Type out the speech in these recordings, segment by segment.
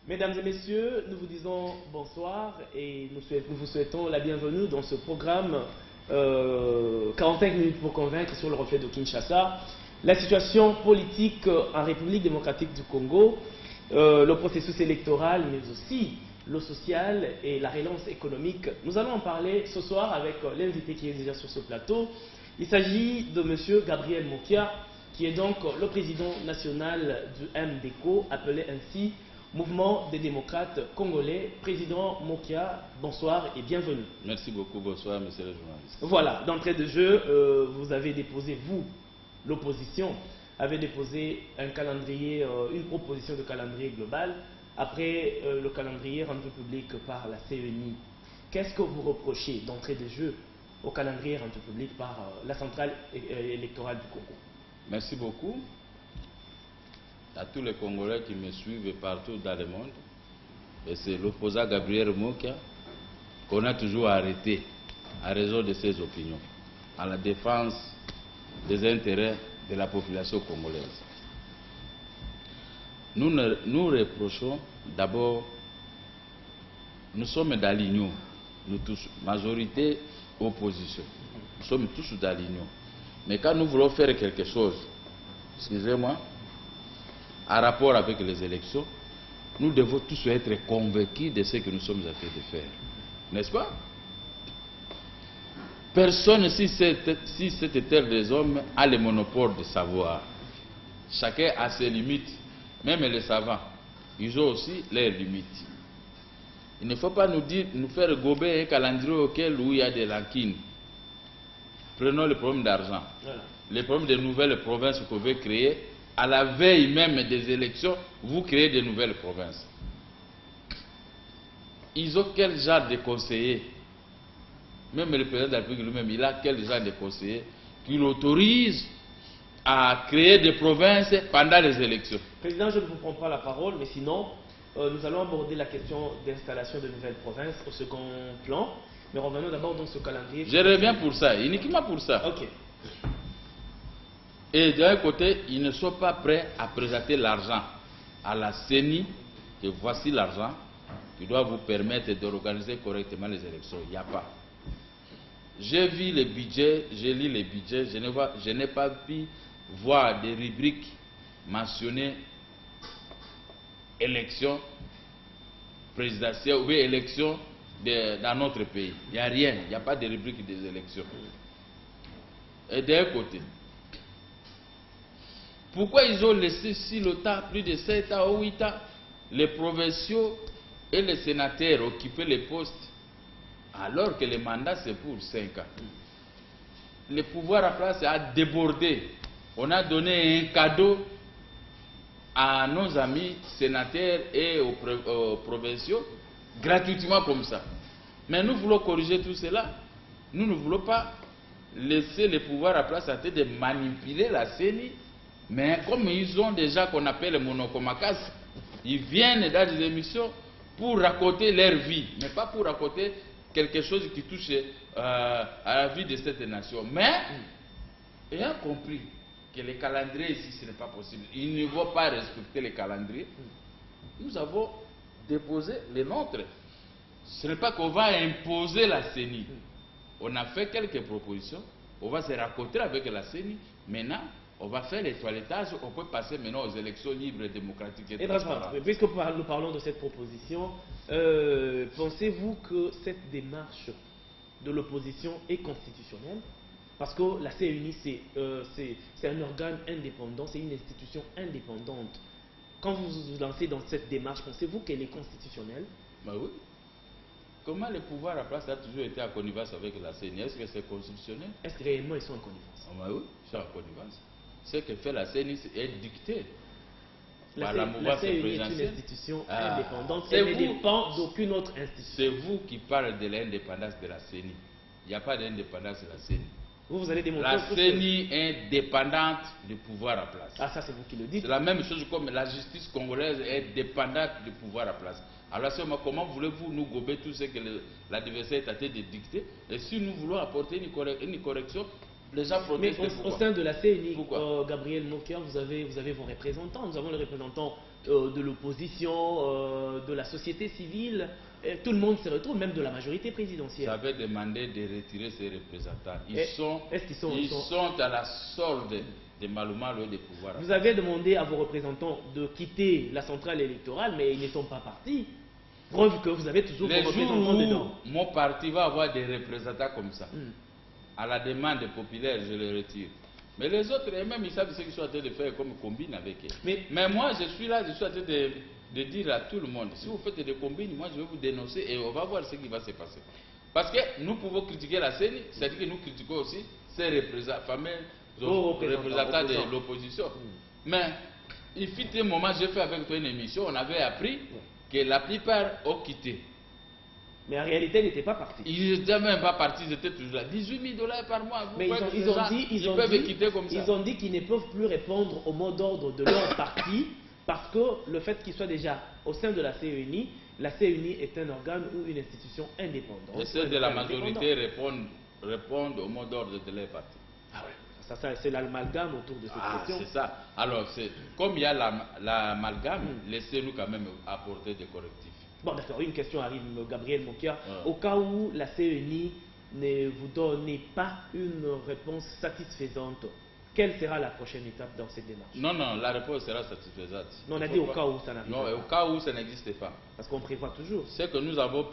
Mesdames et messieurs, nous vous disons bonsoir et nous vous souhaitons la bienvenue dans ce programme 45 minutes pour convaincre sur le reflet de Kinshasa, la situation politique en République démocratique du Congo, le processus électoral, mais aussi le social et la relance économique. Nous allons en parler ce soir avec l'invité qui est déjà sur ce plateau. Il s'agit de M. Gabriel Mokia, qui est donc le président national du MDECO, appelé ainsi Mouvement des démocrates congolais. Président Mokia, bonsoir et bienvenue. Merci beaucoup, bonsoir monsieur le journaliste. Voilà, d'entrée de jeu, vous avez déposé, vous, l'opposition, avez déposé un calendrier, une proposition de calendrier global après le calendrier rendu public par la CENI. Qu'est-ce que vous reprochez d'entrée de jeu au calendrier rendu public par la centrale électorale du Congo? Merci beaucoup à tous les Congolais qui me suivent partout dans le monde. Et c'est l'opposant Gabriel Mokia qu'on a toujours arrêté à raison de ses opinions, à la défense des intérêts de la population congolaise. Nous reprochons d'abord, nous sommes dans l'union, nous tous, majorité, opposition, nous sommes tous dans l'union. Mais quand nous voulons faire quelque chose, excusez-moi, en rapport avec les élections, nous devons tous être convaincus de ce que nous sommes en train de faire. N'est-ce pas? Personne, si cette terre des hommes, a le monopole de savoir. Chacun a ses limites. Même les savants, ils ont aussi leurs limites. Il ne faut pas nous faire gober un calendrier où il y a des rancines. Prenons le problème d'argent. Voilà. Le problème des nouvelles provinces que vous pouvez créer. À la veille même des élections, vous créez de nouvelles provinces. Ils ont quel genre de conseillers? Même le président de la République lui-même, il a quel genre de conseillers qui l'autorisent à créer des provinces pendant les élections? Président, je ne vous prends pas la parole, mais sinon, nous allons aborder la question d'installation de nouvelles provinces au second plan. Mais revenons d'abord dans ce calendrier. Je reviens pour ça, uniquement pour ça. Ok. Et d'un côté, ils ne sont pas prêts à présenter l'argent à la CENI, que voici l'argent qui doit vous permettre d'organiser correctement les élections. Il n'y a pas. J'ai vu les budgets, j'ai lu les budgets, je n'ai pas pu voir des rubriques mentionnées élections présidentielles ou élections dans notre pays. Il n'y a rien, il n'y a pas de rubrique des élections. Et d'un côté, pourquoi ils ont laissé si longtemps, plus de 7 ans ou 8 ans, les provinciaux et les sénateurs occuper les postes, alors que le mandat c'est pour 5 ans? Le pouvoir à place a débordé. On a donné un cadeau à nos amis sénateurs et aux provinciaux, gratuitement comme ça. Mais nous voulons corriger tout cela. Nous ne voulons pas laisser le pouvoir à place à de manipuler la CENI. Mais comme ils ont déjà qu'on appelle les monocomakas, ils viennent dans des émissions pour raconter leur vie, mais pas pour raconter quelque chose qui touche à la vie de cette nation. Mais, ayant compris que les calendriers ici, ce n'est pas possible, ils ne vont pas respecter les calendriers, nous avons déposé les nôtres. Ce n'est pas qu'on va imposer la CENI. On a fait quelques propositions, on va se raconter avec la CENI, maintenant, on va faire les toilettages, on peut passer maintenant aux élections libres, démocratiques et transparentes. Puisque nous parlons de cette proposition, pensez-vous que cette démarche de l'opposition est constitutionnelle? Parce que la CENI, c'est un organe indépendant, c'est une institution indépendante. Quand vous vous lancez dans cette démarche, pensez-vous qu'elle est constitutionnelle? Ben oui. Comment le pouvoir à place a toujours été en connivence avec la CENI? Est-ce que c'est constitutionnel? Est-ce que réellement ils sont en connivence? Ben oui, ils sont en connivence. Ce que fait la CENI est dicté par la mouvance présidentielle. est une institution indépendante, elle ne dépend d'aucune autre institution. C'est vous qui parlez de l'indépendance de la CENI. Il n'y a pas d'indépendance de la CENI. Vous allez démontrer la CENI est dépendante du pouvoir à place. Ah, ça c'est vous qui le dites. C'est la même chose comme la justice congolaise est dépendante du pouvoir à place. Alors comment voulez-vous nous gober tout ce que l'adversaire est en train de dicter? Et si nous voulons apporter une correction, Les gens Mais protestent. au sein de la CENI, Gabriel Mokia, vous avez vos représentants. Nous avons les représentants de l'opposition, de la société civile. Tout le monde se retrouve, même de la majorité présidentielle. J'avais demandé de retirer ces représentants. Ils sont à la solde des Malumalu et des pouvoirs. Vous avez demandé à vos représentants de quitter la centrale électorale, mais ils ne sont pas partis. Preuve que vous avez toujours vos représentants dedans. Mon parti va avoir des représentants comme ça. À la demande populaire, je les retire. Mais les autres, eux-mêmes, ils savent ce qu'ils sont en train de faire comme combine avec eux. Mais moi, je suis là, je suis en train de dire à tout le monde, si vous faites des combines, moi je vais vous dénoncer et on va voir ce qui va se passer. Parce que nous pouvons critiquer la CENI, c'est-à-dire que nous critiquons aussi ces représentants de l'opposition. Mais il fut un moment, j'ai fait avec toi une émission, on avait appris que la plupart ont quitté. Mais en réalité, ils n'étaient pas partis. Ils n'étaient même pas partis, ils étaient toujours là. 18 000 $ par mois. Mais ils ont dit qu'ils ne peuvent plus répondre au mot d'ordre de leur parti parce que le fait qu'ils soient déjà au sein de la CENI est un organe ou une institution indépendante. Et ceux de la majorité répondent au mot d'ordre de leur parti. Ah ouais, c'est l'amalgame autour de cette question. C'est ça. Alors, comme il y a l'amalgame, laissez-nous quand même apporter des correctifs. Bon, d'accord, une question arrive, Gabriel Mokia. Au cas où la CENI ne vous donne pas une réponse satisfaisante, quelle sera la prochaine étape dans cette démarche? Non, la réponse sera satisfaisante. Non, on a dit au cas où ça n'arrive pas. Non, au cas où ça n'existe pas. Parce qu'on prévoit toujours. Ce que nous avons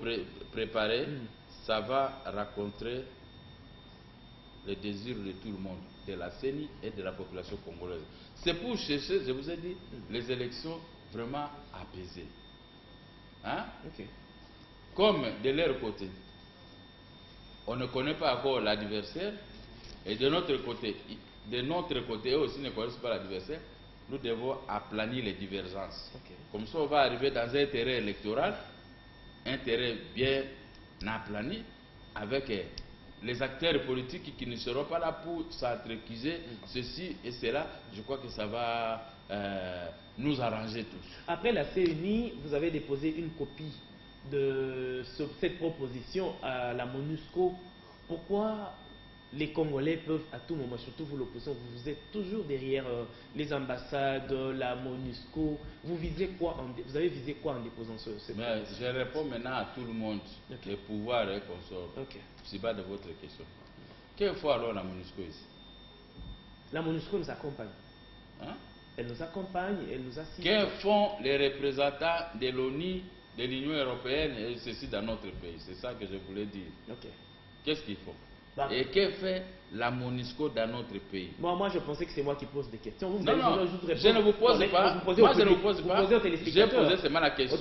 préparé, ça va rencontrer les désirs de tout le monde, de la CENI et de la population congolaise. C'est pour chercher, je vous ai dit, les élections vraiment apaisées. Hein? Comme de leur côté, on ne connaît pas encore l'adversaire, et de notre côté, eux aussi ne connaissent pas l'adversaire, nous devons aplanir les divergences. Comme ça, on va arriver dans un terrain électoral, un terrain bien aplani, avec les acteurs politiques qui ne seront pas là pour s'entrecuser ceci et cela. Je crois que ça va nous arranger tous. Après la CENI, vous avez déposé une copie de cette proposition à la MONUSCO. Pourquoi les Congolais peuvent à tout moment, surtout vous l'opposition, vous êtes toujours derrière les ambassades, la MONUSCO, vous avez visé quoi en déposant cette proposition? Je réponds maintenant à tout le monde, les pouvoirs et consorts. C'est pas de votre question. Quelle fois alors la MONUSCO ici? La MONUSCO nous accompagne. Hein? Elle nous accompagne, elle nous assiste. Que font les représentants de l'ONU, de l'Union européenne et ceci dans notre pays? C'est ça que je voulais dire. Qu'est-ce qu'ils font? Et que fait la MONUSCO dans notre pays? Moi, je pensais que c'est moi qui pose des questions. Non, je ne vous pose pas. Moi, je ne vous pose pas. J'ai posé seulement la question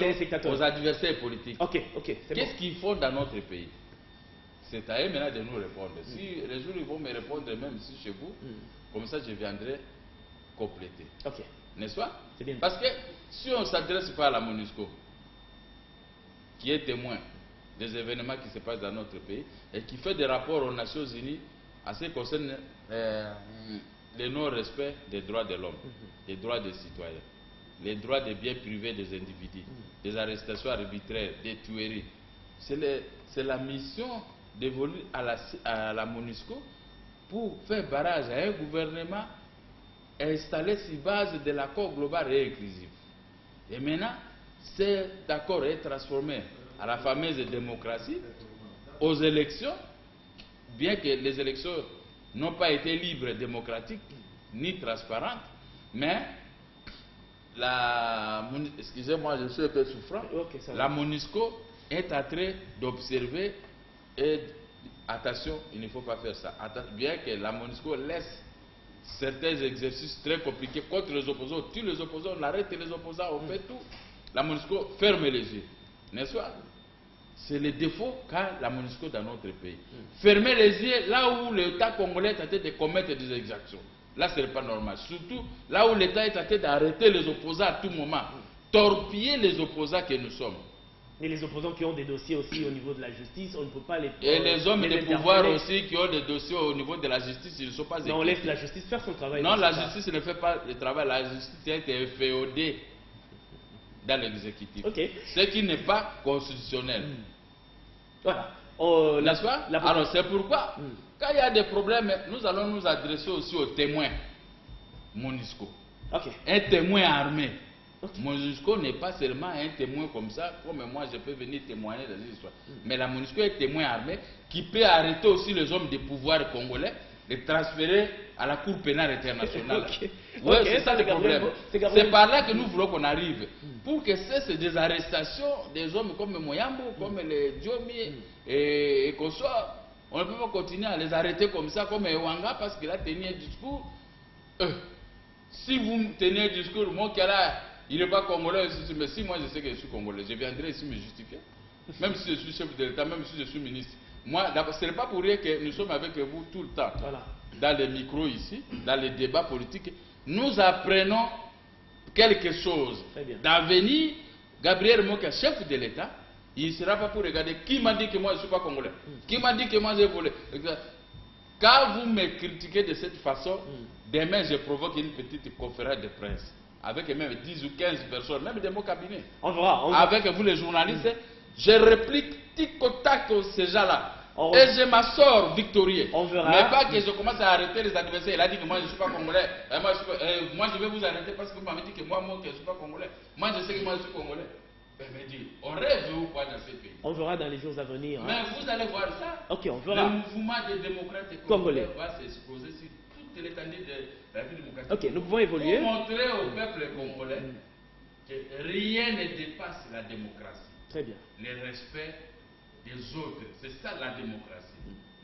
aux adversaires politiques. Qu'est-ce qu'ils font dans notre pays? C'est à eux maintenant de nous répondre. Si les jours ils vont me répondre, même si chez vous, comme ça je viendrai compléter. N'est-ce pas? Parce que si on ne s'adresse pas à la MONUSCO, qui est témoin des événements qui se passent dans notre pays et qui fait des rapports aux Nations Unies à ce qui concerne le non-respect des droits de l'homme, des droits des citoyens, les droits des biens privés des individus, des arrestations arbitraires, des tueries. C'est la mission dévolue à la MONUSCO pour faire barrage à un gouvernement installé sur base de l'accord global et inclusif. Et maintenant, cet accord est transformé à la fameuse démocratie, aux élections, bien que les élections n'ont pas été libres, démocratiques, ni transparentes, mais excusez-moi, je suis un peu souffrant, la MONUSCO est en train d'observer et attention, il ne faut pas faire ça. Bien que la MONUSCO laisse certains exercices très compliqués contre les opposants, on tue les opposants, on arrête les opposants, on fait tout. La MONUSCO ferme les yeux, n'est-ce pas? C'est le défaut qu'a la MONUSCO dans notre pays. Fermer les yeux là où l'État congolais est en train de commettre des exactions. Là, ce n'est pas normal. Surtout là où l'État est en train d'arrêter les opposants à tout moment. Torpiller les opposants que nous sommes. Et les opposants qui ont des dossiers aussi au niveau de la justice, on ne peut pas les... Et les hommes de pouvoir aussi qui ont des dossiers au niveau de la justice, ils ne sont pas équipés. Non, on laisse la justice faire son travail. Non, la justice ne fait pas le travail. La justice est féodée dans l'exécutif. Ce qui n'est pas constitutionnel. Voilà. N'est-ce pas? Alors c'est pourquoi, quand il y a des problèmes, nous allons nous adresser aussi aux témoins MONUSCO. Un témoin armé. MONUSCO n'est pas seulement un témoin comme ça, comme moi je peux venir témoigner dans une histoire. Mais la MONUSCO est un témoin armé qui peut arrêter aussi les hommes de pouvoir congolais, les transférer à la Cour pénale internationale. Oui, c'est ça le problème. C'est par là que nous voulons qu'on arrive. Pour que cesse des arrestations des hommes comme Moyambo, comme les Diomi et consorts. On ne peut pas continuer à les arrêter comme ça, comme Ewanga, parce qu'il a tenu un discours. Si vous tenez un discours, moi, il n'est pas congolais, mais si moi je sais que je suis congolais, je viendrai ici me justifier. Même si je suis chef de l'État, même si je suis ministre. Moi, ce n'est pas pour rien que nous sommes avec vous tout le temps. Voilà. Dans les micros ici, dans les débats politiques, nous apprenons quelque chose d'avenir. Gabriel Moka, chef de l'État, il ne sera pas pour regarder qui m'a dit que moi je ne suis pas congolais, qui m'a dit que moi j'ai volé. Quand vous me critiquez de cette façon, demain je provoque une petite conférence de presse avec même 10 ou 15 personnes, même de mon cabinet. On verra. Avec vous les journalistes, je réplique tic au tac ces gens-là. Et je m'assors victorieux. Mais pas que je commence à arrêter les adversaires. Il a dit que moi je ne suis pas congolais. Moi je vais vous arrêter parce que vous m'avez dit que moi je ne suis pas congolais. Moi je sais que moi je suis congolais. Mais dit, on rêve ou quoi dans ces pays? On verra dans les jours à venir. Mais vous allez voir ça. Ok, on verra. Le mouvement des démocrates congolais va s'exposer sur toute l'étendue de la vie démocratique. Ok, nous pouvons évoluer. Pour montrer au peuple congolais que rien ne dépasse la démocratie. Très bien. Le respect des autres, c'est ça la démocratie.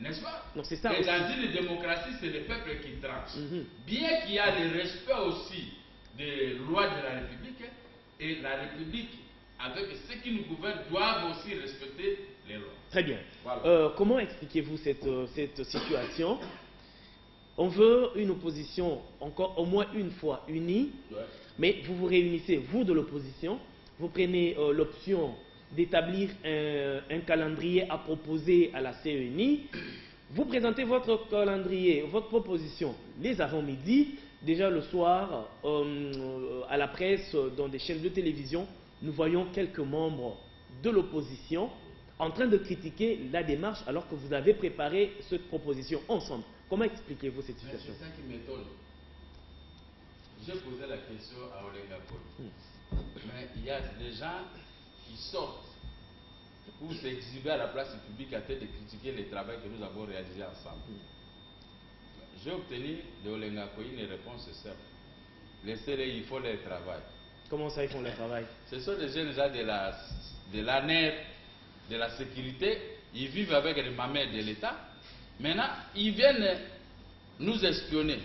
N'est-ce pas? Donc, c'est ça. Et dans une démocratie, c'est le peuple qui tranche. Bien qu'il y a le respect aussi des lois de la République, et la République, avec ceux qui nous gouvernent, doivent aussi respecter les lois. Très bien. Voilà. Comment expliquez-vous cette situation? On veut une opposition encore au moins une fois unie, mais vous vous réunissez, vous de l'opposition, vous prenez l'option d'établir un calendrier à proposer à la CENI. Vous présentez votre calendrier, votre proposition les avant-midi. Déjà le soir, à la presse, dans des chaînes de télévision, nous voyons quelques membres de l'opposition en train de critiquer la démarche alors que vous avez préparé cette proposition ensemble. Comment expliquez-vous cette situation? C'est ça qui m'étonne. J'ai posé la question à Olenga Koy. Mais il y a des gens qui sortent pour s'exhiber à la place publique à tête de critiquer le travail que nous avons réalisé ensemble. J'ai obtenu de Olenga Koy une réponse simple. Laissez-les, il faut leur travail. Comment ça, ils font leur travail? Ce sont des jeunes gens de l'ANER, de la sécurité. Ils vivent avec les mamelles de l'État. Maintenant, ils viennent nous espionner.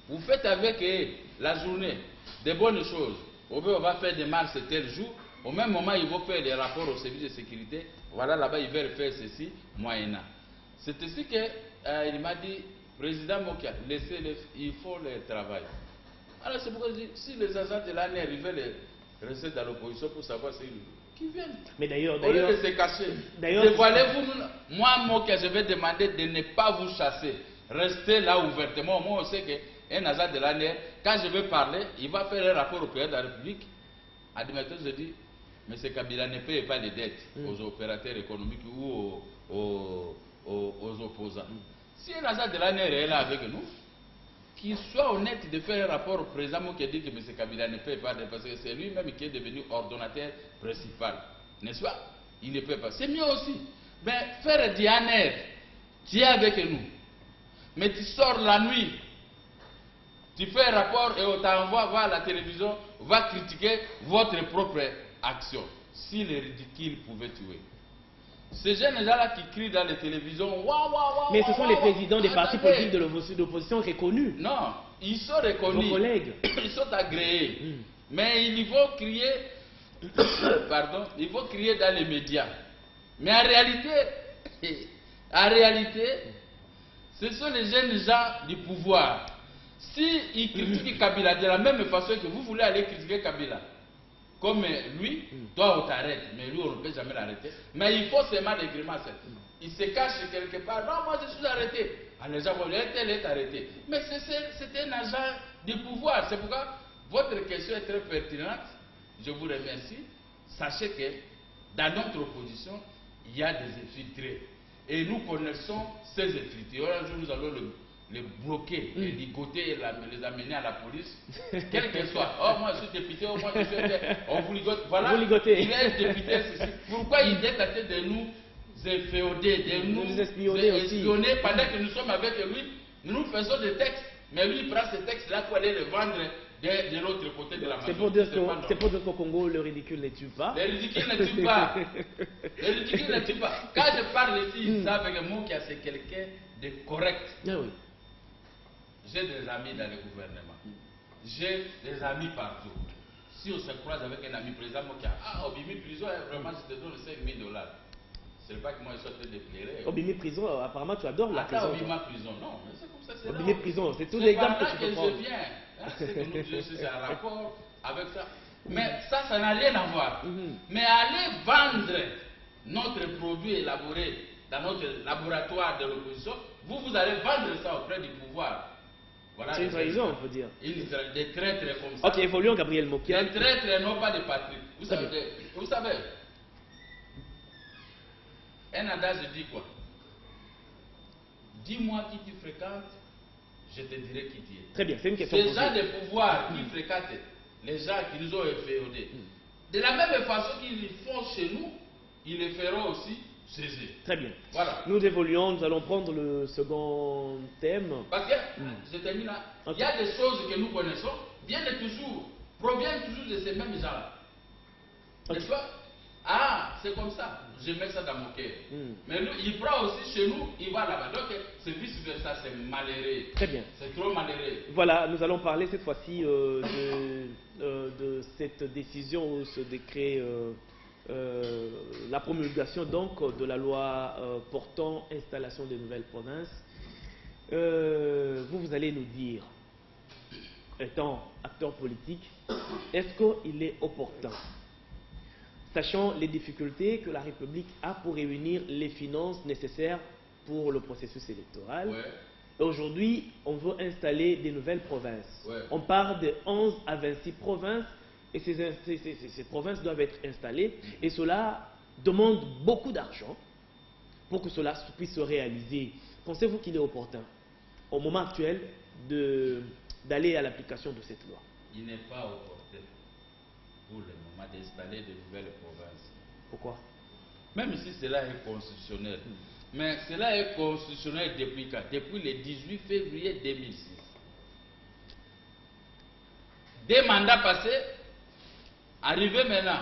Vous faites avec eux la journée des bonnes choses. On va faire des marches tel jour. Au même moment, ils vont faire des rapports au service de sécurité. Voilà, là-bas, ils veulent faire ceci, moyennant. C'est ainsi qu'il m'a dit, Président Mokia, laissez-les, il faut leur travail. Alors c'est pourquoi je dis, si les agents de l'ANER veulent rester dans l'opposition pour savoir qui viennent. Mais d'ailleurs, au lieu de se cacher, dévoilez-vous. Moi, Mokia, je vais demander de ne pas vous chasser. Restez là ouvertement. Moi, on sait qu'un agent de l'ANER, quand je vais parler, il va faire un rapport au président de la République. Admettons, je dis, M. Kabila ne paye pas les dettes aux opérateurs économiques ou aux opposants. Si un agent de l'ANER est là avec nous, qu'il soit honnête de faire un rapport au président qui dit que M. Kabila ne paye pas, parce que c'est lui-même qui est devenu ordonnateur principal. N'est-ce pas? Il ne paye pas. C'est mieux aussi. Mais faire du ANER, tu es avec nous. Mais tu sors la nuit, tu fais un rapport et on t'envoie voir la télévision, va critiquer votre propre action. Si les ridicules pouvaient tuer. Ces jeunes gens-là qui crient dans les télévisions, mais ce sont les présidents des partis politiques de l'opposition reconnus. Non, ils sont reconnus. Vos collègues. Ils sont agréés. Mais il faut crier, pardon, il faut crier dans les médias. Mais en réalité, ce sont les jeunes gens du pouvoir. S'ils critiquent Kabila de la même façon que vous voulez aller critiquer Kabila, comme lui, toi on t'arrête, mais lui on ne peut jamais l'arrêter. Mais il faut seulement des grimaces. Il se cache quelque part. Non, moi je suis arrêté. Alors les gens vont dire, tel est arrêté. Mais c'est un agent du pouvoir. C'est pourquoi votre question est très pertinente. Je vous remercie. Sachez que dans notre opposition, il y a des infiltrés. Et nous connaissons ces écritures. Un jour, nous allons les bloquer, les ligoter et les amener à la police, quel que soit. Oh, moi je suis député, oh, moi je suis député. On vous ligote. Voilà, il est député, ceci. Pourquoi il est tenté de nous inféoder, de nous espionner pendant que nous sommes avec lui? Nous faisons des textes, mais lui il prend ces textes-là pour aller les vendre de l'autre côté de la maison. C'est pour dire qu'au Congo, le ridicule ne tue pas. Le ridicule ne tue pas. Le ridicule ne tue pas. Quand je parle ici, ils savent que moi, c'est quelqu'un de correct. Ah oui. J'ai des amis dans le gouvernement. J'ai des amis partout. Si on se croise avec un ami président, moi qui a Obimi prison, vraiment je te donne 5 000 $. C'est pas que moi je suis en train de pleurer. Obimi prison, apparemment tu adores la prison. Obimi prison, non, mais c'est comme ça. Obimi prison, c'est tous les exemples que tu peux prendre. C'est bien. C'est que nous disons, c'est un rapport avec ça. Mais ça n'a rien à voir. Mais aller vendre notre produit élaboré dans notre laboratoire de l'opposition, vous allez vendre ça auprès du pouvoir. Voilà, c'est une trahison, on peut dire. Des traîtres comme ça. Ok, évoluons, Gabriel Mokia. Des traîtres, non pas de patrie. Vous savez, un adage dit quoi? Dis-moi qui tu fréquentes, je te dirai qui tu es. Très bien, c'est une question. Ces gens de pouvoir qui fréquentent les gens qui nous ont inféodés, de la même façon qu'ils font chez nous, ils le feront aussi chez eux. Très bien. Voilà. Nous évoluons, nous allons prendre le second thème. Parce que, je termine là, il y a des choses que nous connaissons, proviennent toujours de ces mêmes gens-là. N'est-ce pas? Ah, c'est comme ça. Je mets ça dans mon cœur. Mais lui, il prend aussi chez nous, il va là-bas. Donc, c'est vice-versa, c'est malheureux. Très bien. C'est trop malheureux. Voilà, nous allons parler cette fois-ci de cette décision ou ce décret, la promulgation donc de la loi portant installation des nouvelles provinces. Vous allez nous dire, étant acteur politique, est-ce qu'il est opportun, sachant les difficultés que la République a pour réunir les finances nécessaires pour le processus électoral. Aujourd'hui, on veut installer des nouvelles provinces. On part de 11 à 26 provinces et ces provinces doivent être installées et cela demande beaucoup d'argent pour que cela puisse se réaliser. Pensez-vous qu'il est opportun, au moment actuel, d'aller à l'application de cette loi? Il n'est pas opportun pour le moment d'installer de nouvelles provinces. Pourquoi? Même si cela est constitutionnel. Mais cela est constitutionnel depuis quand? Depuis le 18 février 2006. Des mandats passés, arrivé maintenant,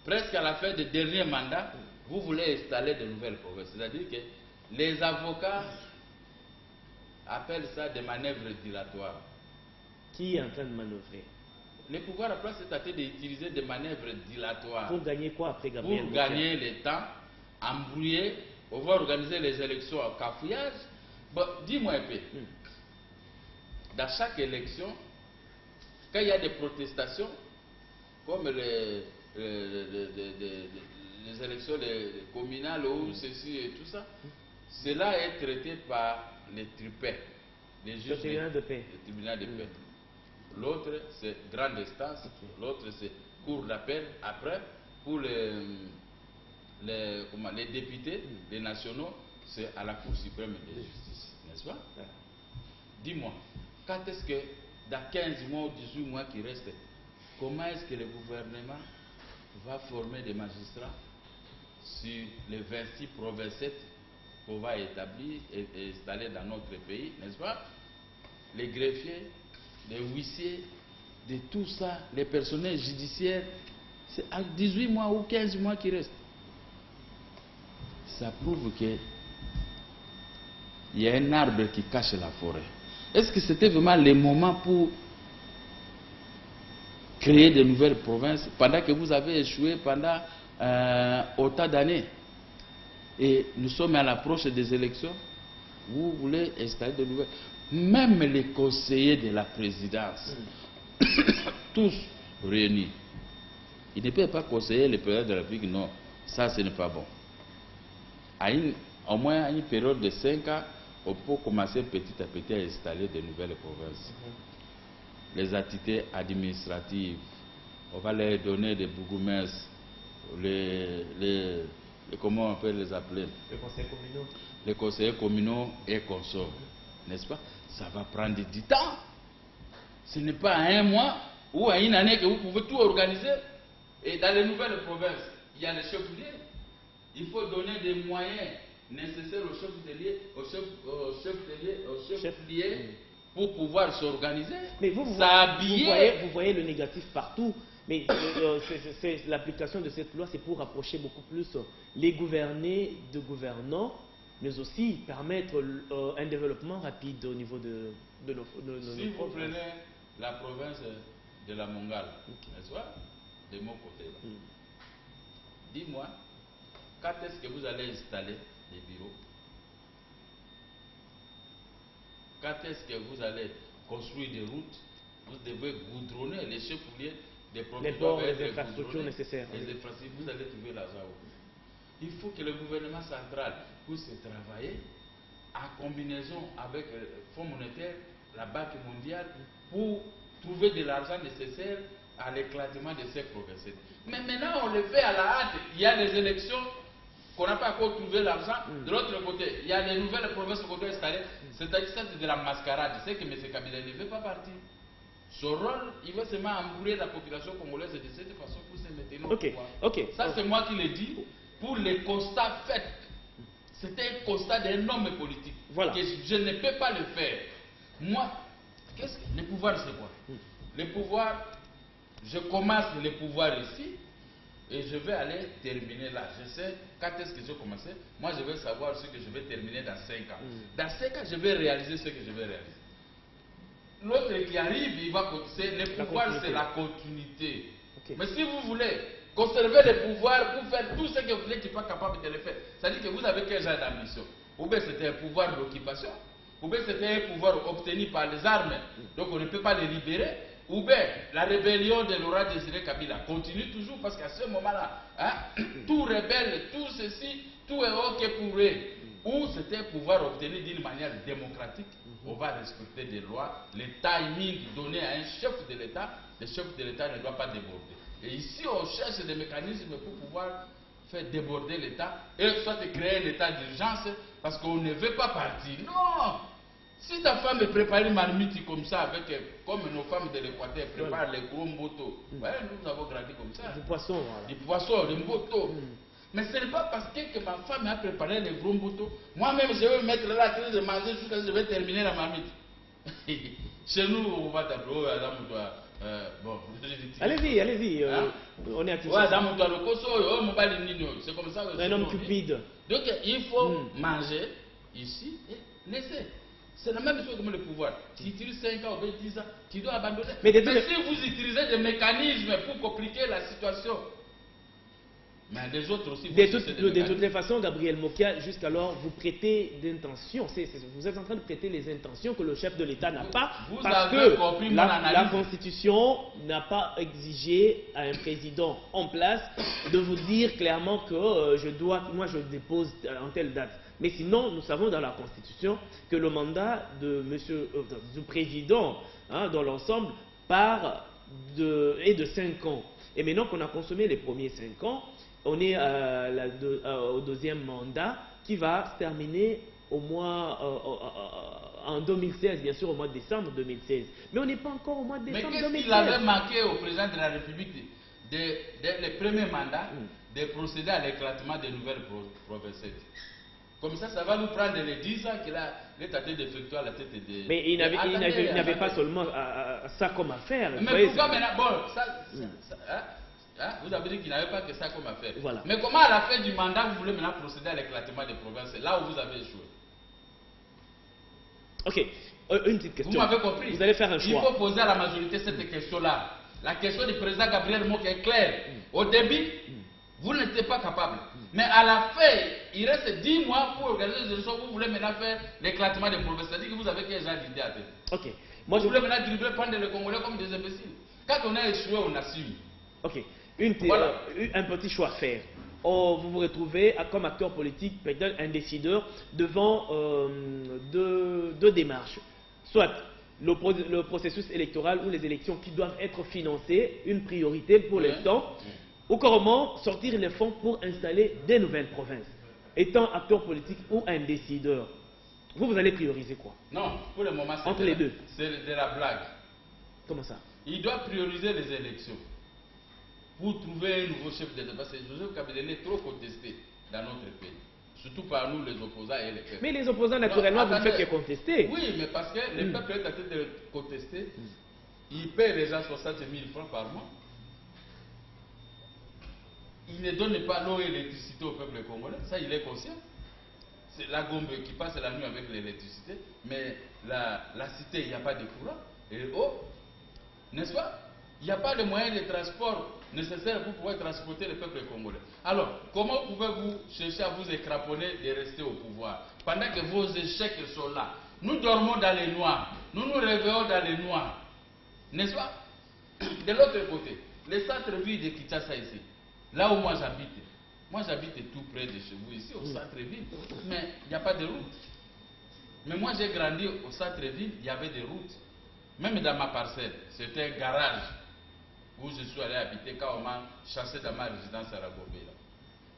presque à la fin du dernier mandat, vous voulez installer de nouvelles provinces. C'est-à-dire que les avocats appellent ça des manœuvres dilatoires. Qui est en train de manœuvrer? Le pouvoir à place est en train d'utiliser des manœuvres dilatoires. Pour gagner quoi après, Gabriel? Pour gagner le temps, embrouiller, on va organiser les élections en cafouillage. Bon, dis-moi un peu. Dans chaque élection, quand il y a des protestations, comme les élections communales ou ceci et tout ça, cela est traité par les tripets, les juges, le tribunal de paix. Le tribunal de paix. L'autre, c'est grande instance. L'autre, c'est cour d'appel. Après, pour les députés, les nationaux, c'est à la Cour suprême de justice. N'est-ce pas? Dis-moi, quand est-ce que, dans 15 mois ou 18 mois qui restent, comment est-ce que le gouvernement va former des magistrats sur les 26 provinces qu'on va établir et installer dans notre pays, n'est-ce pas? Les greffiers, les huissiers, de tout ça, les personnels judiciaires, c'est à 18 mois ou 15 mois qui restent. Ça prouve qu'il y a un arbre qui cache la forêt. Est-ce que c'était vraiment le moment pour créer de nouvelles provinces pendant que vous avez échoué pendant autant d'années? Et nous sommes à l'approche des élections. Vous voulez installer de nouvelles. Même les conseillers de la présidence, tous réunis, ils ne peuvent pas conseiller le président de la République. Non, ça ce n'est pas bon. Au moins à une période de 5 ans, on peut commencer petit à petit à installer de nouvelles provinces. Les entités administratives, on va leur donner des bourgmestres, et comment on peut les appeler? Les conseils communaux. Les conseillers communaux et consorts. N'est-ce pas? Ça va prendre du temps. Ce n'est pas à un mois ou à une année que vous pouvez tout organiser. Et dans les nouvelles provinces, il y a les chefs-lieux. Il faut donner des moyens nécessaires aux chefs-lieux, pour pouvoir s'organiser. Mais vous voyez le négatif partout. Mais l'application de cette loi, c'est pour rapprocher beaucoup plus les gouvernés de gouvernants, mais aussi permettre un développement rapide au niveau de nos Si vous prenez la province de la Mongale, n'est-ce pas, de mon côté, dis-moi, quand est-ce que vous allez installer des bureaux? Quand est-ce que vous allez construire des routes? Vous devez goudronner les chefs-lieux des provinces. Les infrastructures nécessaires. Les infrastructures, vous allez trouver l'argent. Il faut que le gouvernement central puisse travailler en combinaison avec le Fonds monétaire, la Banque mondiale, pour trouver de l'argent nécessaire à l'éclatement de ces provinces. Mais maintenant, on le fait à la hâte. Il y a les élections qu'on n'a pas encore trouvé l'argent. De l'autre côté, il y a les nouvelles provinces qu'on doit installer. C'est de la mascarade. C'est que M. Kabila ne veut pas partir. Son rôle, il veut seulement embrouiller la population congolaise de cette façon pour se maintenir au pouvoir. Ça, c'est moi qui le dis pour les constats faits. C'était un constat d'un homme politique. Voilà. Que je ne peux pas le faire. Moi, le pouvoir, c'est quoi? Le pouvoir, je commence le pouvoir ici et je vais aller terminer là. Je sais quand est-ce que je vais commencer. Moi, je vais savoir ce que je vais terminer dans 5 ans. Dans 5 ans, je vais réaliser ce que je vais réaliser. L'autre qui arrive, il va continuer. Le pouvoir, c'est la continuité. Mais si vous voulez conserver le pouvoir pour faire tout ce que vous n'êtes pas capable de le faire, ça dit que vous avez quel genre d'ambition? Ou bien c'était un pouvoir d'occupation, ou bien c'était un pouvoir obtenu par les armes, donc on ne peut pas les libérer, ou bien la rébellion de Laurent Désiré Kabila continue toujours parce qu'à ce moment-là, tout rebelle, tout ceci, tout est ok pour eux. Ou c'était un pouvoir obtenu d'une manière démocratique, on va respecter des lois, le timing donné à un chef de l'État, le chef de l'État ne doit pas déborder. Et ici, on cherche des mécanismes pour pouvoir faire déborder l'État, et soit de créer un état d'urgence, parce qu'on ne veut pas partir. Non! Si ta femme prépare une marmite comme ça, comme nos femmes de l'Équateur préparent les gros motos, nous avons grandi comme ça. Du poisson, voilà. Du poisson, des motos. Mais ce n'est pas parce que ma femme a préparé les gros motos, moi-même je vais me mettre là, je vais manger jusqu'à ce que je vais terminer la marmite. Chez nous, on va t'appeler, bon, allez-y, on est à Kinshasa. C'est comme ça. Un homme cupide. Donc il faut manger ici et laisser. C'est la même chose comme le pouvoir. Si tu utilises 5 ans ou 10 ans, tu dois abandonner. Mais si vous utilisez des mécanismes pour compliquer la situation, mais des autres aussi. De toutes les façons, Gabriel Mokia, jusqu'alors, vous prêtez d'intentions. Vous êtes en train de prêter les intentions que le chef de l'État n'a pas. Parce que la Constitution n'a pas exigé à un président en place de vous dire clairement que moi je dépose en telle date. Mais sinon, nous savons dans la Constitution que le mandat du président, dans l'ensemble, est de 5 ans. Et maintenant qu'on a consommé les premiers 5 ans, on est au deuxième mandat qui va se terminer en 2016, bien sûr au mois de décembre 2016. Mais on n'est pas encore au mois de décembre 2016. Mais qu'est-ce qu'il avait manqué au président de la République le premier mandat de procéder à l'éclatement des nouvelles provinces? Comme ça va nous prendre les 10 ans qu'il a tenté d'effectuer à la tête des... Mais il n'avait pas seulement ça comme affaire. Mais pourquoi maintenant... Bon, vous avez dit qu'il n'avait pas que ça comme affaire. Voilà. Mais comment à la fin du mandat vous voulez maintenant procéder à l'éclatement des provinces, là où vous avez échoué? Ok, une petite question. Vous m'avez compris. Vous allez faire un choix. Il faut poser à la majorité cette question-là. La question du président Gabriel Mokia est claire. Au début, vous n'étiez pas capable. Mais à la fin, il reste 10 mois pour organiser des élections. Vous voulez maintenant faire l'éclatement des provinces. C'est-à-dire que vous avez quel genre d'idée à tête? Ok. Vous voulez maintenant dribbler, prendre les Congolais comme des imbéciles. Quand on a échoué, on assume. Ok. Un petit choix à faire. Vous vous retrouvez comme acteur politique, peut-être un décideur, devant deux démarches. Soit le processus électoral ou les élections qui doivent être financées, une priorité pour l'instant. ou carrément sortir les fonds pour installer des nouvelles provinces. Étant acteur politique ou un décideur, vous allez prioriser quoi? Non, pour le moment, entre les deux. C'est de la blague. Comment ça? Il doit prioriser les élections pour trouver un nouveau chef d'État. Parce que Joseph Kabila est trop contesté dans notre pays. Surtout par nous, les opposants et les peuples. Mais les opposants, naturellement, vous ne faites que contester. Oui, mais parce que le peuple est en train de contester. Il paie déjà 60 000 francs par mois. Il ne donne pas l'eau et l'électricité au peuple congolais. Ça, il est conscient. C'est la Gombe qui passe la nuit avec l'électricité. Mais la cité, il n'y a pas de courant. Et l'eau, n'est-ce pas? Il n'y a pas de moyens de transport nécessaires pour pouvoir transporter le peuple congolais. Alors, comment pouvez-vous chercher à vous écraponner de rester au pouvoir pendant que vos échecs sont là? Nous dormons dans les noirs. Nous nous réveillons dans les noirs. N'est-ce pas? De l'autre côté, le centre-ville de Kinshasa ici, là où moi j'habite tout près de chez vous, ici au centre-ville, mais il n'y a pas de route. Mais moi j'ai grandi au centre-ville, il y avait des routes. Même dans ma parcelle, c'était un garage où je suis allé habiter quand on m'a chassé dans ma résidence à la Gombe.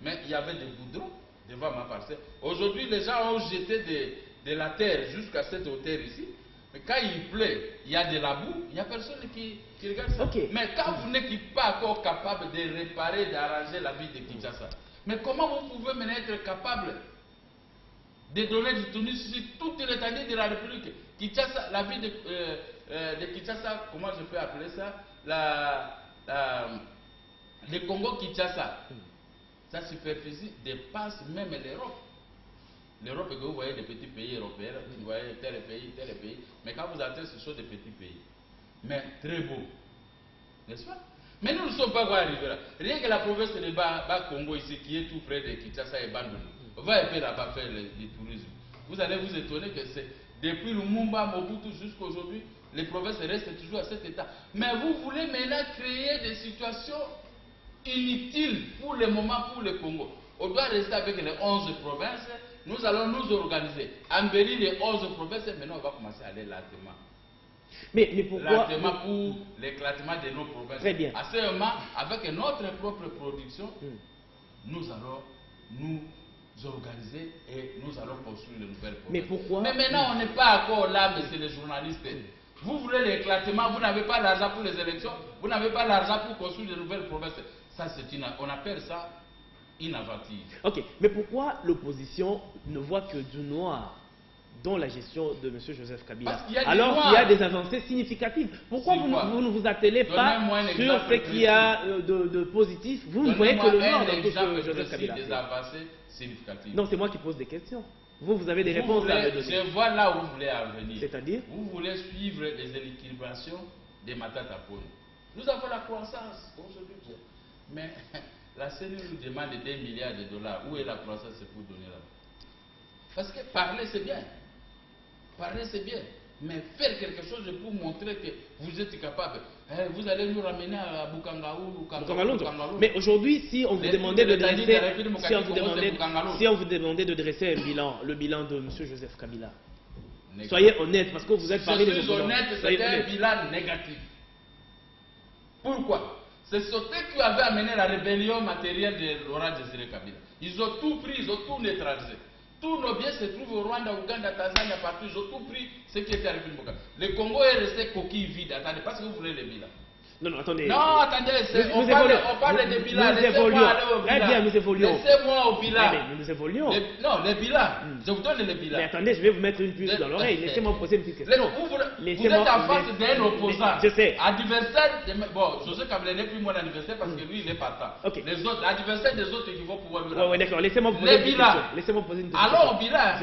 Mais il y avait des goudrons devant ma parcelle. Aujourd'hui, les gens ont jeté de la terre jusqu'à cette hauteur ici. Mais quand il pleut, il y a de la boue, il n'y a personne qui regarde ça. Okay. Mais quand vous n'êtes pas encore capable de réparer, d'arranger la ville de Kinshasa, mais comment vous pouvez maintenant être capable de donner du tonus sur toute l'étendue de la République? Kinshasa, la ville de Kinshasa, comment je peux appeler ça? Le Congo-Kinshasa, sa superficie dépasse même l'Europe. L'Europe, que vous voyez des petits pays européens, vous voyez tel pays, mais quand vous entrez, ce sont des petits pays. Mais très beaux. N'est-ce pas? Mais nous ne sommes pas arrivés là. Rien que la province de Bas-Congo ici, qui est tout près de Kinshasa et Bandung, va épée là-bas faire du tourisme. Vous allez vous étonner que c'est depuis Lumumba, Mobutu jusqu'à aujourd'hui, les provinces restent toujours à cet état. Mais vous voulez maintenant créer des situations inutiles pour le moment pour le Congo. On doit rester avec les 11 provinces. Nous allons nous organiser. Embellir les 11 provinces, maintenant on va commencer à aller lentement. Mais pourquoi? Lentement pour l'éclatement de nos provinces. Très bien. À ce moment, avec notre propre production, nous allons nous organiser et nous allons construire de nouvelles provinces. Mais pourquoi? Mais maintenant, on n'est pas encore là, messieurs les journalistes. Vous voulez l'éclatement, vous n'avez pas l'argent pour les élections, vous n'avez pas l'argent pour construire de nouvelles provinces. Ça, on appelle ça une aventure. Ok, mais pourquoi l'opposition ne voit que du noir dans la gestion de M. Joseph Kabila, alors qu'il y a des avancées significatives? Pourquoi vous ne vous attelez pas sur ce qu'il y a de positif? Vous ne voyez que le noir dans tout ce Joseph Kabila. Des avancées significatives. Non, c'est moi qui pose des questions. Vous avez des réponses à me donner. Je vois là où vous voulez en venir. C'est-à-dire? Vous voulez suivre les équilibrations des Matata Polo. Nous avons la croissance aujourd'hui. Mais la CNU nous demande 2 milliards de dollars. Où est la croissance pour donner là? Parce que parler c'est bien. Parler c'est bien. Mais faire quelque chose pour montrer que vous êtes capable. Vous allez nous ramener à Bukangaou, mais aujourd'hui, si on vous demandait de dresser, si on vous demandait de dresser un bilan, le bilan de M. Joseph Kabila, soyez honnête, parce que vous êtes parmi les opposants. Je suis honnête, c'est un bilan négatif. Pourquoi? C'est ce qui avait amené la rébellion matérielle de Laurent Désiré Kabila. Ils ont tout pris, ils ont tout neutralisé. Tous nos biens se trouvent au Rwanda, au Ouganda, Tanzanie, partout. Ils ont tout pris ce qui était arrivé au Congo. Le Congo est resté coquille vide. Attendez, parce que vous voulez les bilans. Non, attendez. Non, attendez, on parle des bilans. Laissez-moi aller au bilan. Très bien, nous évoluons. Laissez-moi au bilan. Mais nous évoluons. Non, les bilans. Je vous donne les bilans. Mais attendez, je vais vous mettre une puce dans l'oreille. Laissez-moi poser une petite question. Vous êtes en face d'un opposant. Je sais. Adversaire. Bon, José Kabila n'est plus mon adversaire parce que lui, il est partant. Okay. Les autres, l'adversaire des autres qui vont pouvoir me Oui, d'accord. Laissez-moi poser une question. Laissez-moi poser une question. Alors, au bilan.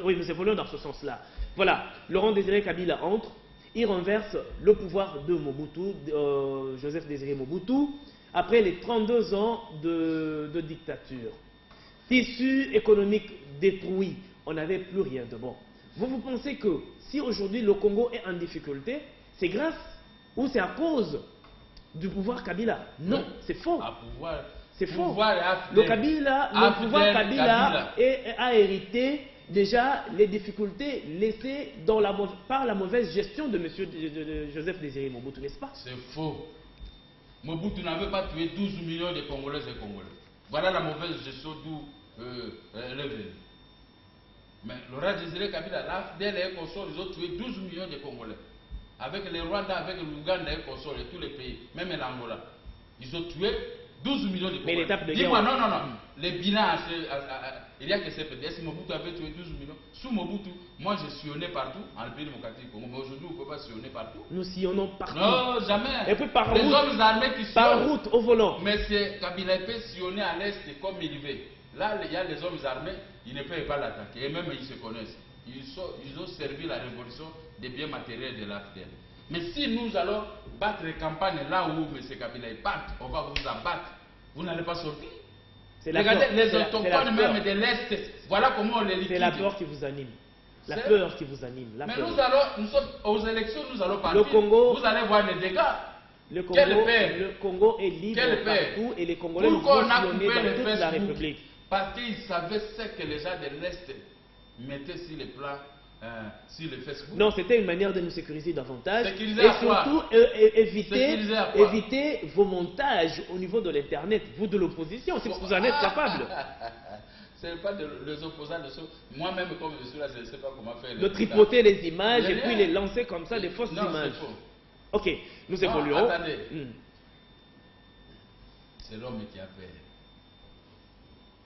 Oui, nous évoluons dans ce sens-là. Voilà. Laurent Désiré Kabila entre. Il renverse le pouvoir de Mobutu, Joseph Désiré Mobutu, après les 32 ans de dictature. Tissu économique détruit, on n'avait plus rien de bon. Vous pensez que si aujourd'hui le Congo est en difficulté, c'est grâce ou c'est à cause du pouvoir Kabila? Non, c'est faux. C'est faux. Le pouvoir Kabila a hérité déjà les difficultés laissées par la mauvaise gestion de M. Joseph Désiré Mobutu, n'est-ce pas? C'est faux. Mobutu n'avait pas tué 12 millions de Congolais et Congolais. Voilà la mauvaise gestion d'où elle est venue. Mais Laurent Désiré Kabila, l'AFDL et consorts, ils ont tué 12 millions de Congolais. Avec les Rwanda, avec l'Ouganda et consorts, et tous les pays, même l'Angola. Ils ont tué 12 millions de Congolais. Mais l'étape de guerre. Dis-moi, non. Les bilans, il y a que ces petits. Est-ce que Mobutu avait tué 12 millions? Sous Mobutu, moi j'ai sillonné partout, en République démocratique Congo. Mais aujourd'hui, on ne peut pas sillonner partout. Nous sillonnons partout. Non, jamais. Et puis par les route. hommes armés qui Par sillonnent. route, au volant. Mais c'est Kabila peut sillonner à l'est comme il veut. Là, il y a les hommes armés, ils ne peuvent pas l'attaquer. Et même ils se connaissent. Ils ont servi la révolution des biens matériels de l'AFDL. Mais si nous allons battre les campagnes là où M. Kabila est parti, on va vous abattre. Vous n'allez pas sortir. Regardez les autochtones même de l'Est. Voilà comment on les liquide. C'est la peur qui vous anime. La peur qui vous anime. Mais nous sommes aux élections, nous allons partir. Le Congo, vous allez voir les dégâts. Le Congo est libre partout et les Congolais vont sillonner dans toute la République. Parce qu'ils savaient ce que les gens de l'Est mettaient sur les plans, sur le Facebook. Non, c'était une manière de nous sécuriser davantage. Sécuriser et surtout éviter vos montages au niveau de l'Internet, vous de l'opposition, si vous en êtes capable. Ce n'est pas les opposants de ça. Moi-même, comme je suis là, je ne sais pas comment faire. De tripoter les images et puis les lancer comme ça, des fausses images. Ok, nous évoluons. Attendez. C'est l'homme qui a peur.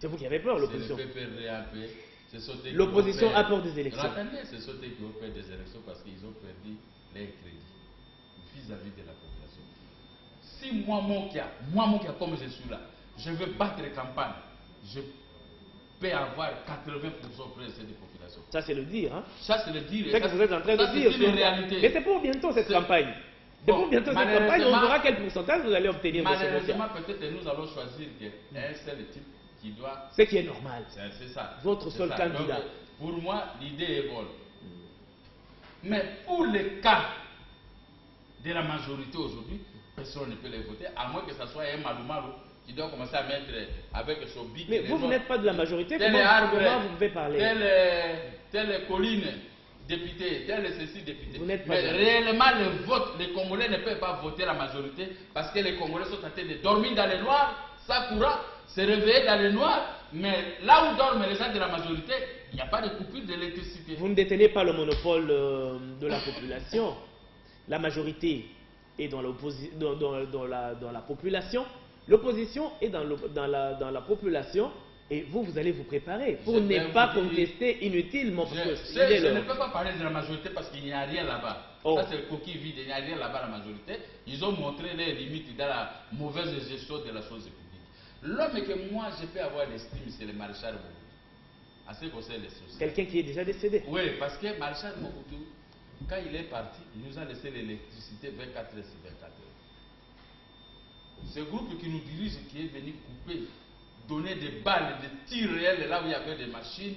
C'est vous qui avez peur, l'opposition. L'opposition a peur des élections. Attendez, c'est ceux qui ont peur des élections parce qu'ils ont perdu les crédits vis-à-vis de la population. Si moi, mon cas, comme je suis là, je veux battre les campagnes, je peux avoir 80% près de population. Ça, c'est le dire. Hein? Ça, c'est le dire. C'est ce que vous êtes en train de dire. C'est une réalité. Mais c'est pour bientôt cette campagne. C'est pour bientôt cette campagne, on verra quel pourcentage vous allez obtenir. Malheureusement, peut-être nous allons choisir un seul type qui doit... Ce qui est normal. C'est ça. Votre seul candidat. Donc, pour moi, l'idée est bonne. Mais pour le cas de la majorité aujourd'hui, personne ne peut les voter, à moins que ce soit un Malou qui doit commencer à mettre avec son bic. Mais vous n'êtes pas de la majorité, comment vous pouvez parler? Telle colline, député, tel ceci, député. Mais réellement, le vote, les Congolais ne peuvent pas voter la majorité parce que les Congolais sont en train de dormir dans les noirs, Sakura, se réveiller dans les noirs, mais là où dorment les gens de la majorité, il n'y a pas de coupure d'électricité. Vous ne détenez pas le monopole de la population. La majorité est dans la population. L'opposition est dans la population. Et vous allez vous préparer pour ne pas contester inutilement. Je ne peux pas parler de la majorité parce qu'il n'y a rien là-bas. Ça, c'est le coquille vide. Il n'y a rien là-bas, la majorité. Ils ont montré les limites dans la mauvaise gestion de la chose publique. L'homme que moi, je peux avoir l'estime, c'est le maréchal Mobutu. À ce qui concerne les sociétés. Quelqu'un qui est déjà décédé. Oui, parce que maréchal Mobutu, quand il est parti, il nous a laissé l'électricité 24 heures sur 24 heures. Ce groupe qui nous dirige, qui est venu couper, donner des balles, des tirs réels là où il y avait des machines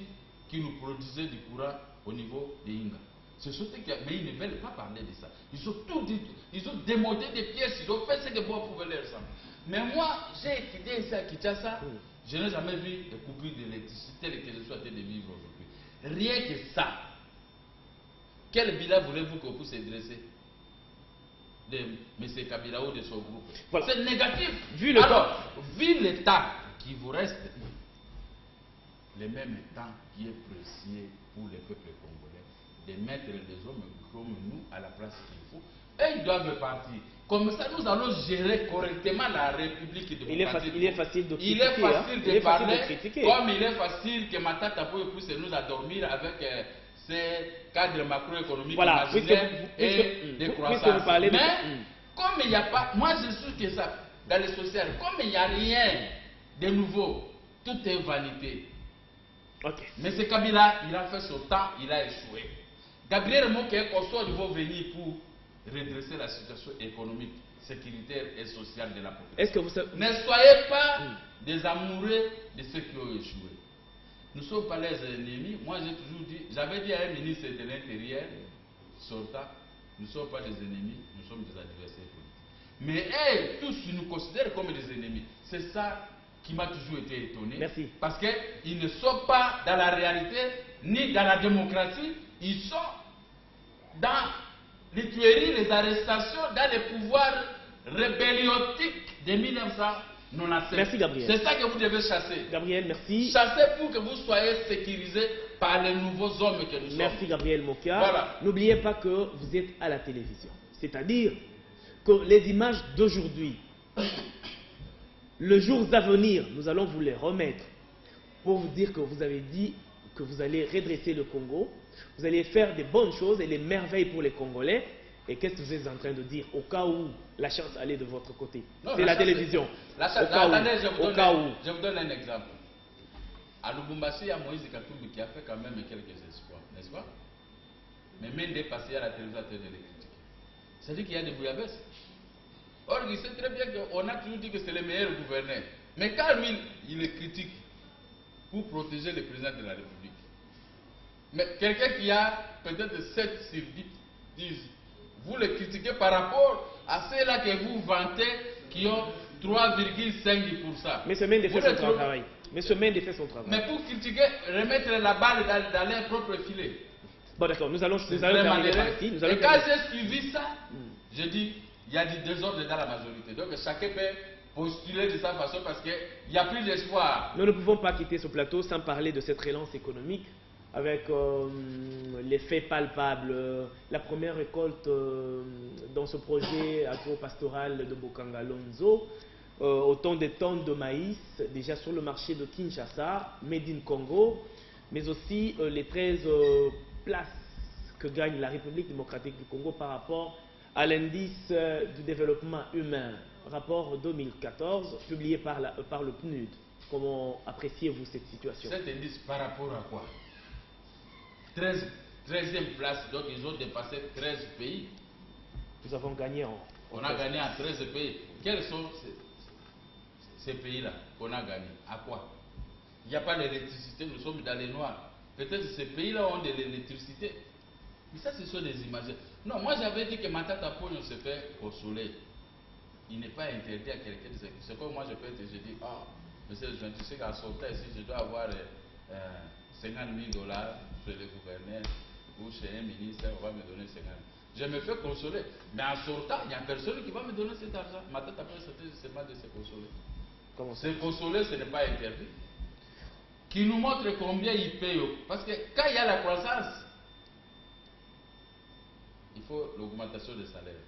qui nous produisaient du courant au niveau des Inga. C'est surtout que, mais ils ne veulent pas parler de ça. Ils ont tout dit, ils ont démonté des pièces, ils ont fait ce que moi pouvais leur ressembler. Mais moi, j'ai étudié ici à Kinshasa, je n'ai jamais vu des coupures d'électricité telles que je suis en train de vivre aujourd'hui. Rien que ça. Quel bilan voulez-vous qu'on puisse dresser de M. Kabila ou de son groupe? Voilà. C'est négatif. Alors, vu l'état qui vous reste, le même temps qui est précieux pour le peuple congolais, de mettre les hommes comme nous à la place qu'il faut. Et ils doivent partir. Comme ça, nous allons gérer correctement la République démocratique. Il est facile de critiquer. Il est facile de parler, comme il est facile que Matata puisse nous endormir avec ces cadres macroéconomiques imaginaires et des croissances. Mais, comme il n'y a pas... Moi, je suis que ça, dans le social, comme il n'y a rien de nouveau, tout est vanité. Mais ce Kabila, il a fait son temps, il a échoué. Gabriel Moké, il va venir pour redresser la situation économique, sécuritaire et sociale de la population. Ne soyez pas des amoureux de ceux qui ont échoué. Nous ne sommes pas les ennemis. Moi, j'ai toujours dit, j'avais dit à un ministre de l'Intérieur, sortant, nous ne sommes pas des ennemis, nous sommes des adversaires politiques. Mais eux, tous, ils nous considèrent comme des ennemis. C'est ça qui m'a toujours été étonné. Merci. Parce qu'ils ne sont pas dans la réalité, ni dans la démocratie, ils sont dans les tueries, les arrestations, dans les pouvoirs rébelliotique de 1997. Merci, Gabriel. C'est ça que vous devez chasser. Gabriel, merci. Chassez pour que vous soyez sécurisés par les nouveaux hommes que nous sommes. Merci, Gabriel Mokia. Voilà. N'oubliez pas que vous êtes à la télévision. C'est-à-dire que les images d'aujourd'hui, les jours à venir, nous allons vous les remettre pour vous dire que vous avez dit que vous allez redresser le Congo, vous allez faire des bonnes choses et les merveilles pour les Congolais. Et qu'est-ce que vous êtes en train de dire au cas où la chance allait de votre côté? C'est la télévision. Attendez, je vous donne un exemple. À Lubumbashi, il y a Moïse Katumbi qui a fait quand même quelques espoirs, n'est-ce pas? Mais même dépassé à la télévision de les critiquer. C'est-à-dire qu'il y a des bouillabaisse. Or, il sait très bien qu'on a toujours dit que c'est le meilleur gouverneur. Mais quand lui, il le critique pour protéger le président de la République. Mais quelqu'un qui a peut-être 7 sur 10 disent, vous le critiquez par rapport à ceux-là que vous vantez qui ont 3,5%. Mais ce Mende fait son travail. Mais pour critiquer, remettre la balle dans leur propre filet. Bon d'accord, nous allons terminer par ici. Et quand j'ai suivi ça, je dis, il y a du désordre dans la majorité. Donc chacun peut postuler de sa façon parce qu'il n'y a plus d'espoir. Nous ne pouvons pas quitter ce plateau sans parler de cette relance économique avec les faits palpables. La première récolte dans ce projet agro-pastoral de Bokanga-Lonzo, autant de tonnes de maïs déjà sur le marché de Kinshasa, Made in Congo, mais aussi les 13 places que gagne la République démocratique du Congo par rapport à l'indice du développement humain, rapport 2014, publié par le PNUD. Comment appréciez-vous cette situation? Cet indice par rapport à quoi? 13e place, donc ils ont dépassé 13 pays. Nous avons gagné On a gagné en 13 pays. Quels sont ces pays-là qu'on a gagné? À quoi? Il n'y a pas d'électricité, nous sommes dans les noirs. Peut-être que ces pays-là ont de l'électricité. Mais ça, ce sont des images. Non, moi j'avais dit que Matata Pogno se fait au soleil. Il n'est pas interdit à quelqu'un de se... C'est comme moi je peux te dire, ah, monsieur le jeune, tu sais qu'en sortant ici, je dois avoir 50 000 $ chez le gouverneur ou chez un ministre, on va me donner 50 000. Je me fais consoler. Mais en sortant, il n'y a personne qui va me donner cet argent. Matata Pogno seulement de se consoler. Comment se consoler, ce n'est pas interdit. Qui nous montre combien il paye. Parce que quand il y a la croissance, il faut l'augmentation des salaires.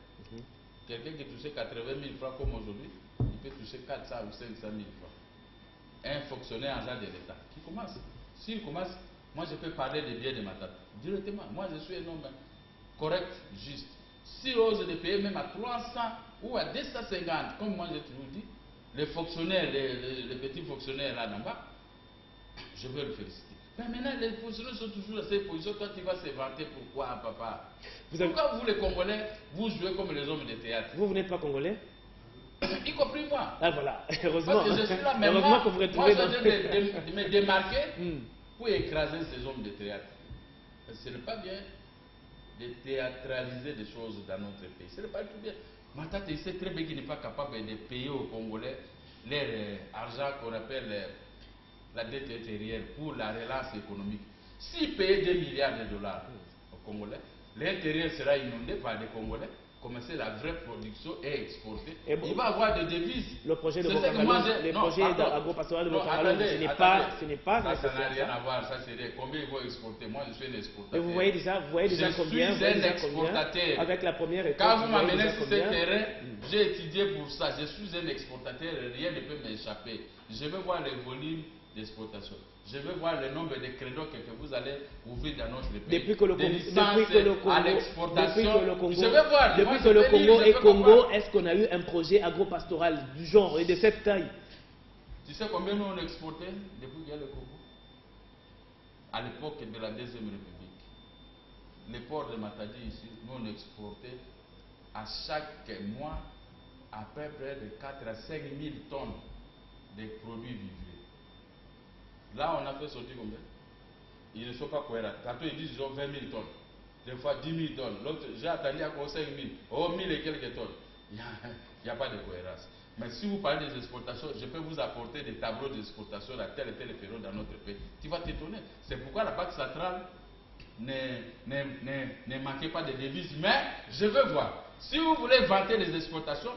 Quelqu'un qui touchait 80 000 francs comme aujourd'hui, il peut toucher 400 ou 500 000 francs. Un fonctionnaire en genre de l'État qui commence. S'il commence, moi je peux parler des biens de ma tante. Directement, moi je suis un homme correct, juste. S'il ose de payer même à 300 ou à 250, comme moi j'ai toujours dit, les fonctionnaires, les petits fonctionnaires là en bas, je veux le féliciter. Mais maintenant, les fonctionnaires sont toujours dans cette position. Toi, tu vas se vanter. Pourquoi, papa? Pourquoi vous, les Congolais, vous jouez comme les hommes de théâtre? Vous n'êtes pas Congolais? Y compris moi. Ah voilà, heureusement. Parce que je suis là, mais heureusement que vous retrouvez moi, je me démarquer pour écraser ces hommes de théâtre. Parce que ce n'est pas bien de théâtraliser des choses dans notre pays. Ce n'est pas tout bien. Ma tante, il sait très bien qu'il n'est pas capable de payer aux Congolais leur argent qu'on appelle la dette intérieure pour la relance économique. S'il payait 2 milliards de dollars aux Congolais, l'intérieur sera inondé par les Congolais, commencer la vraie production et exporter. Et bon, il va avoir des devises. Le projet de agro-pastoral de Bokanga, ce n'est pas ça n'a rien à voir. Ça, c'est combien ils vont exporter. Moi, je suis un exportateur. Et vous voyez déjà combien? Je suis un exportateur. Avec la première étape. Quand vous m'amenez sur ce terrain, j'ai étudié pour ça. Je suis un exportateur. Rien ne peut m'échapper. Je veux voir les volumes d'exportation. Je veux voir le nombre de crédits que vous allez ouvrir dans notre pays. Depuis que le Congo est Congo, est-ce qu'on a eu un projet agro-pastoral du genre et de cette taille? Tu sais combien nous on a exporté depuis qu'il y a le Congo? À l'époque de la Deuxième République. Les ports de Matadi ici, nous on exportait à chaque mois à peu près de 4 à 5 000 tonnes de produits vivriers. Là, on a fait sortir combien? Ils ne sont pas cohérents. Tantôt, ils disent qu'ils ont 20 000 tonnes. Des fois, 10 000 tonnes. L'autre, j'ai attendu encore 5 000. Oh, 1000 et quelques tonnes. Il n'y a pas de cohérence. Mais si vous parlez des exportations, je peux vous apporter des tableaux d'exportation à tel et tel période dans notre pays. Tu vas t'étonner. C'est pourquoi la Banque centrale ne manquait pas de devises. Mais je veux voir. Si vous voulez vanter les exportations,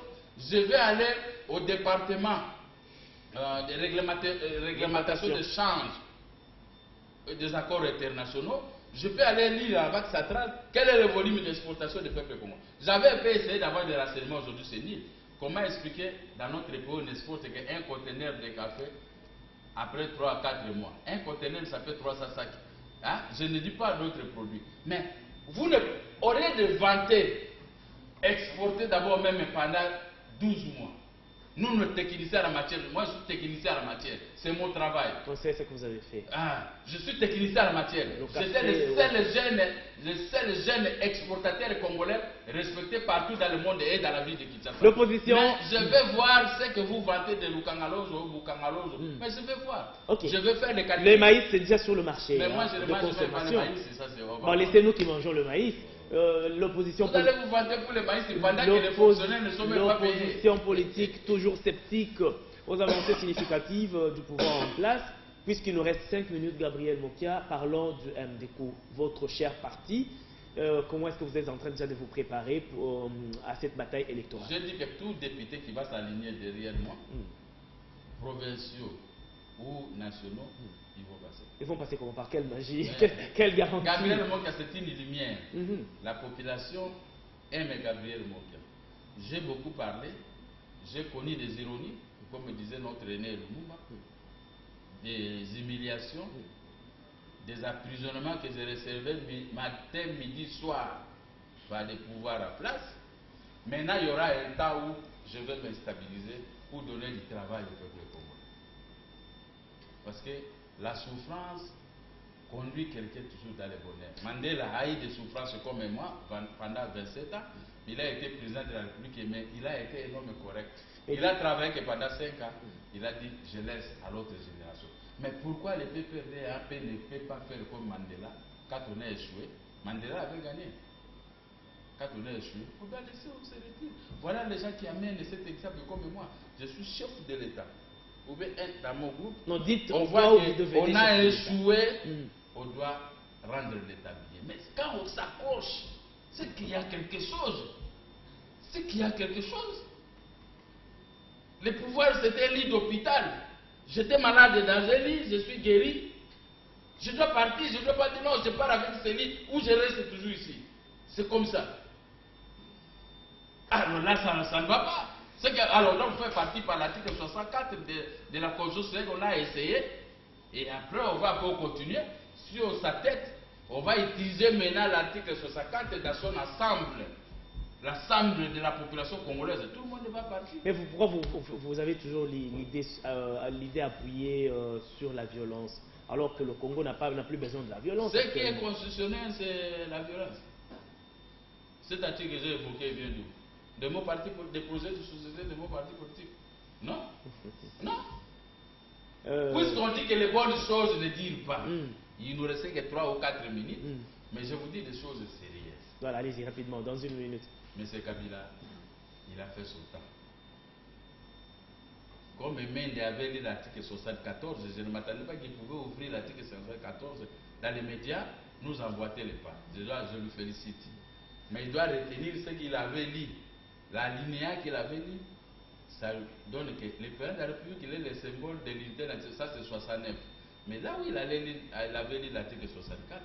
Je vais aller au département de réglementation de change des accords internationaux. Je peux aller lire la Banque centrale quel est le volume d'exportation du peuple congolais. J'avais essayé d'avoir des renseignements aujourd'hui, c'est nul. Comment expliquer dans notre pays on exporte qu'un conteneur de café après 3 à 4 mois. Un conteneur, ça fait 300 sacs. Hein? Je ne dis pas d'autres produits. Mais vous ne, au lieu de vanter, exporter d'abord même pendant 12 mois. Nous, nos techniciens en la matière, moi je suis technicien en la matière, c'est mon travail. On sait ce que vous avez fait. Ah, je suis technicien en la matière. J'étais le seul jeune exportateur congolais respecté partout dans le monde et dans la ville de Kinshasa. L'opposition. Mais je vais voir ce que vous vantez de Lukangalozo ou Bukangalozo. Mais je vais voir. Okay. Je vais faire les calculs. Le maïs, c'est déjà sur le marché. Mais moi, je ne mange pas le maïs. Ça, bon, laissez-nous qui mangeons le maïs. L'opposition vous allez vous vanter pour le maïs pendant que les fonctionnaires ne sont même pas payés. L'opposition politique toujours sceptique aux avancées significatives du pouvoir en place. Puisqu'il nous reste 5 minutes, Gabriel Mokia, parlons du MDCO, votre cher parti. Comment est-ce que vous êtes en train déjà de vous préparer à cette bataille électorale? Je dis que tout député qui va s'aligner derrière moi, provinciaux ou nationaux, ils vont passer. Ils vont passer comment? Par quelle magie? Quelle garantie? Gabriel Mokia, c'est une lumière. La population aime Gabriel Mokia. J'ai beaucoup parlé, j'ai connu des ironies, comme me disait notre aîné Lumumba, des humiliations, des emprisonnements que je recevais matin, midi, soir par des pouvoirs à place. Maintenant, il y aura un temps où je vais m'instabiliser pour donner du travail au peuple congolais. Parce que la souffrance conduit quelqu'un toujours dans le bonheur. Mandela a eu des souffrances comme moi pendant 27 ans. Il a été président de la République, mais il a été un homme correct. Il a travaillé que pendant 5 ans. Il a dit, je laisse à l'autre génération. Mais pourquoi le PPRD-AP ne peut pas faire comme Mandela? Quand on a échoué, Mandela avait gagné. Quand on a échoué, on doit laisser, on se retire. Voilà les gens qui amènent cet exemple comme moi. Je suis chef de l'État. Vous pouvez être dans mon groupe. Non, dites, on voit qu'on a échoué, on doit rendre l'État bien. Mais quand on s'accroche, c'est qu'il y a quelque chose. C'est qu'il y a quelque chose. Le pouvoir, c'était un lit d'hôpital. J'étais malade dans un lit, je suis guéri. Je dois partir, je ne dois pas dire non, je pars avec ce lit ou je reste toujours ici. C'est comme ça. Alors là, ça ne va pas. Alors là, on fait partie par l'article 64 de la Constitution qu'on a essayé. Et après, on va encore continuer. Sur sa tête, on va utiliser maintenant l'article 64 dans son ensemble. L'ensemble de la population congolaise, tout le monde va partir. Mais pourquoi vous avez toujours l'idée appuyée sur la violence, alors que le Congo n'a plus besoin de la violence? Ce qui est constitutionnel, c'est la violence. Cet article que j'ai évoqué vient d'où? De mon parti, des projets de société de mon parti politique. Non? Non. Puisqu'on dit que les bonnes choses ne disent pas, il nous reste que 3 ou 4 minutes, mais je vous dis des choses sérieuses. Voilà, allez-y rapidement, dans 1 minute. M. Kabila, il a fait son temps. Comme Mende avait lu l'article 74, je ne m'attendais pas qu'il pouvait ouvrir l'article 74. Dans les médias, nous emboîter les pas. Déjà, je le félicite. Mais il doit retenir ce qu'il avait lu. L'alinéa qu'il avait lu, ça donne que le président de la République, il est le symbole de l'unité nationale, ça c'est 69. Mais là où il avait lu l'article 64,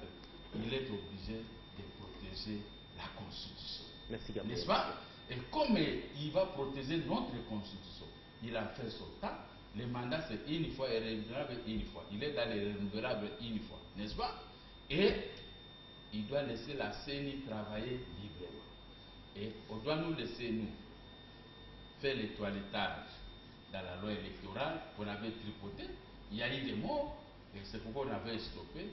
il est obligé de protéger la Constitution. Merci Gabriel. N'est-ce pas? Et comme il va protéger notre Constitution, il a fait son temps. Le mandat c'est une fois et renouvelable une fois. Il est dans les renouvelables une fois. N'est-ce pas? Et il doit laisser la CENI travailler librement. Et on doit nous laisser, nous, faire le toilettage dans la loi électorale qu'on avait tripoté. Il y a eu des morts, et c'est pourquoi on avait stoppé.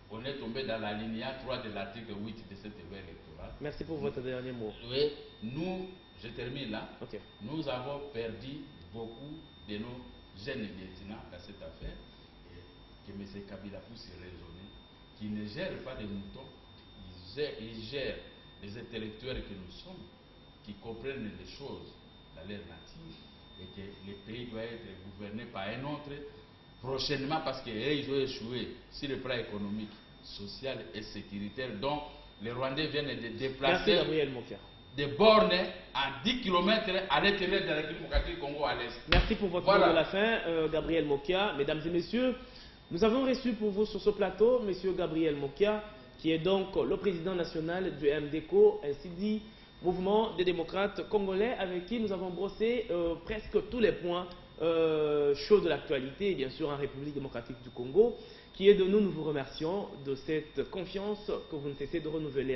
On est tombé dans la ligne 3 de l'article 8 de cette loi électorale. Merci pour votre dernier mot. Oui, nous, je termine là. Okay. Nous avons perdu beaucoup de nos jeunes lieutenants dans cette affaire. Et que M. Kabila puisse raisonner, qu'il ne gère pas des moutons, il gère les intellectuels que nous sommes, qui comprennent les choses dans leur nature, et que le pays doit être gouverné par un autre prochainement, parce qu'ils ont échoué sur le plan économique, social et sécuritaire, dont les Rwandais viennent de déplacer. Merci Gabriel Mokia. des bornes à 10 km à l'intérieur de la République démocratique du Congo à l'est. Merci pour votre mot de la fin, Gabriel Mokia. Mesdames et messieurs, nous avons reçu pour vous sur ce plateau M. Gabriel Mokia, qui est donc le président national du MDCO, ainsi dit Mouvement des démocrates congolais, avec qui nous avons brossé presque tous les points chauds de l'actualité, bien sûr en République démocratique du Congo, qui est de nous. Nous vous remercions de cette confiance que vous ne cessez de renouveler.